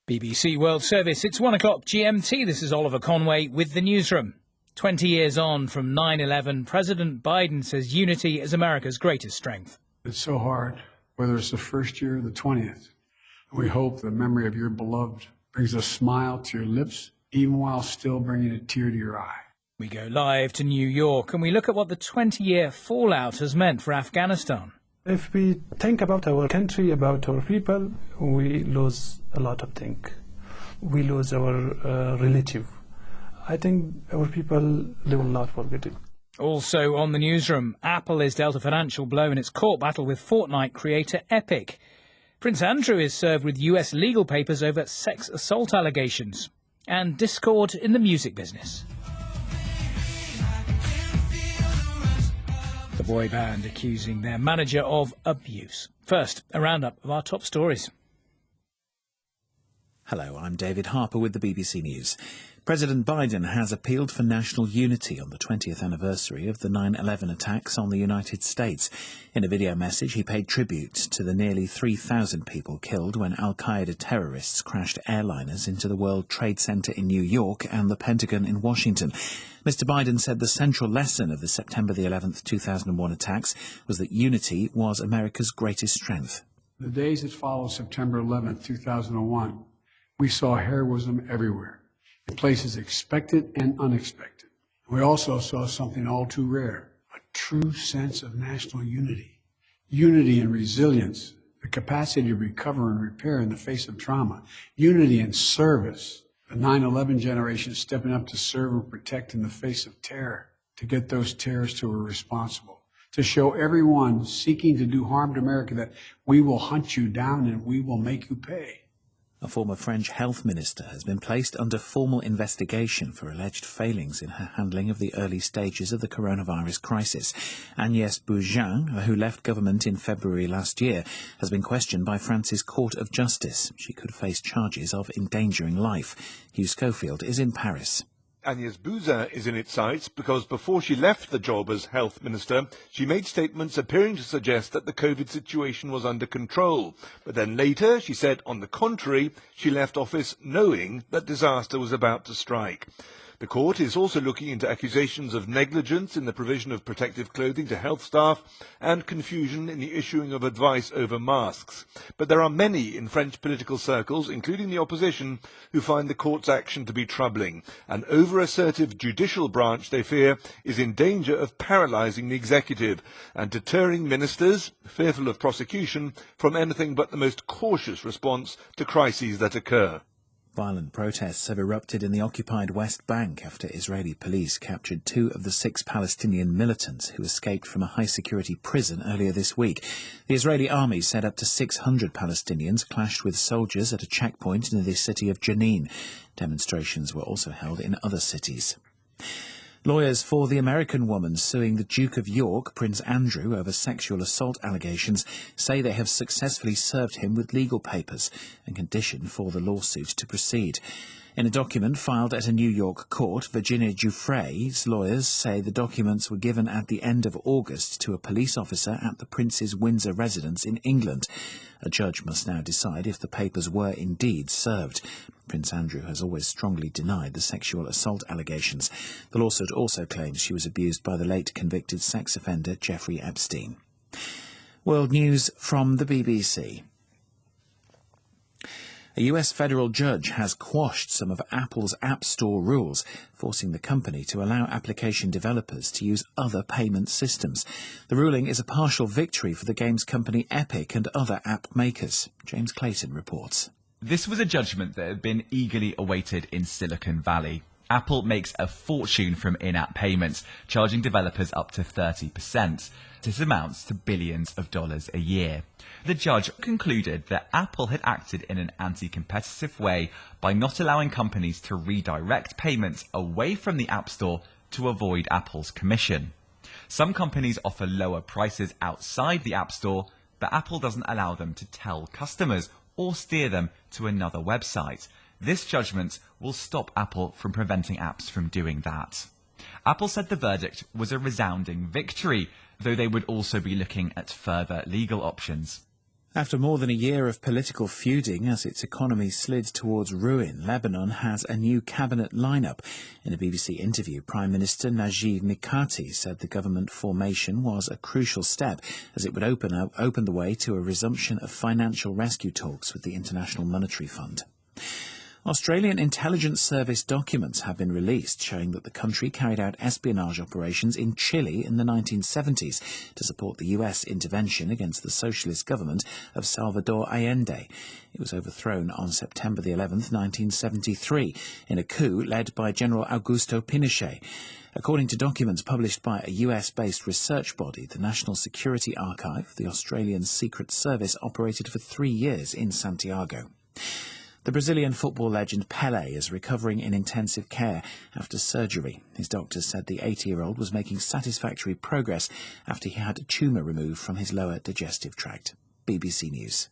BBC World Service, it's 1 o'clock GMT. This is Oliver Conway with the newsroom. 20 years on from 9/11, President Biden says unity is America's greatest strength. It's so hard, whether it's the first year or the 20th. We hope the memory of your beloved brings a smile to your lips, even while still bringing a tear to your eye. We go live to New York and we look at what the 20-year fallout has meant for Afghanistan. If we think about our country, about our people, we lose a lot of things. We lose our relative. I think our people, they will not forget it. Also on the newsroom, Apple is dealt a financial blow in its court battle with Fortnite creator Epic. Prince Andrew is served with US legal papers over sex assault allegations. And discord in the music business. The boy band accusing their manager of abuse. First, a roundup of our top stories. Hello, I'm David Harper with the BBC News. President Biden has appealed for national unity on the 20th anniversary of the 9/11 attacks on the United States. In a video message, he paid tribute to the nearly 3,000 people killed when al-Qaeda terrorists crashed airliners into the World Trade Center in New York and the Pentagon in Washington. Mr. Biden said the central lesson of the September the 11th, 2001 attacks was that unity was America's greatest strength. The days that followed September 11th, 2001, we saw heroism everywhere, in places expected and unexpected. We also saw something all too rare, a true sense of national unity. Unity and resilience, the capacity to recover and repair in the face of trauma. Unity and service, the 9/11 generation stepping up to serve and protect in the face of terror, to get those terrorists who were responsible, to show everyone seeking to do harm to America that we will hunt you down and we will make you pay. A former French health minister has been placed under formal investigation for alleged failings in her handling of the early stages of the coronavirus crisis. Agnès Buzyn, who left government in February last year, has been questioned by France's Court of Justice. She could face charges of endangering life. Hugh Schofield is in Paris. Agnès Buzyn is in its sights because before she left the job as health minister, she made statements appearing to suggest that the COVID situation was under control. But then later, she said, on the contrary, she left office knowing that disaster was about to strike. The court is also looking into accusations of negligence in the provision of protective clothing to health staff and confusion in the issuing of advice over masks. But there are many in French political circles, including the opposition, who find the court's action to be troubling. An over-assertive judicial branch, they fear, is in danger of paralysing the executive and deterring ministers, fearful of prosecution, from anything but the most cautious response to crises that occur. Violent protests have erupted in the occupied West Bank after Israeli police captured 2 of the 6 Palestinian militants who escaped from a high-security prison earlier this week. The Israeli army said up to 600 Palestinians clashed with soldiers at a checkpoint near the city of Jenin. Demonstrations were also held in other cities. Lawyers for the American woman suing the Duke of York, Prince Andrew, over sexual assault allegations say they have successfully served him with legal papers and conditioned for the lawsuit to proceed. In a document filed at a New York court, Virginia Giuffre's lawyers say the documents were given at the end of August to a police officer at the Prince's Windsor residence in England. A judge must now decide if the papers were indeed served. Prince Andrew has always strongly denied the sexual assault allegations. The lawsuit also claims she was abused by the late convicted sex offender Jeffrey Epstein. World news from the BBC. A US federal judge has quashed some of Apple's App Store rules, forcing the company to allow application developers to use other payment systems. The ruling is a partial victory for the games company Epic and other app makers. James Clayton reports. This was a judgment that had been eagerly awaited in Silicon Valley. Apple makes a fortune from in-app payments, charging developers up to 30%. This amounts to billions of dollars a year. The judge concluded that Apple had acted in an anti-competitive way by not allowing companies to redirect payments away from the App Store to avoid Apple's commission. Some companies offer lower prices outside the App Store, but Apple doesn't allow them to tell customers or steer them to another website. This judgment will stop Apple from preventing apps from doing that. Apple said the verdict was a resounding victory, though they would also be looking at further legal options. After more than a year of political feuding as its economy slid towards ruin, Lebanon has a new cabinet lineup. In a BBC interview, Prime Minister Najib Mikati said the government formation was a crucial step as it would open the way to a resumption of financial rescue talks with the International Monetary Fund. Australian intelligence service documents have been released showing that the country carried out espionage operations in Chile in the 1970s to support the US intervention against the socialist government of Salvador Allende. It was overthrown on September the 11th, 1973, in a coup led by General Augusto Pinochet. According to documents published by a US-based research body, the National Security Archive, the Australian Secret Service operated for 3 years in Santiago. The Brazilian football legend Pelé is recovering in intensive care after surgery. His doctors said the 80-year-old was making satisfactory progress after he had a tumour removed from his lower digestive tract. BBC News.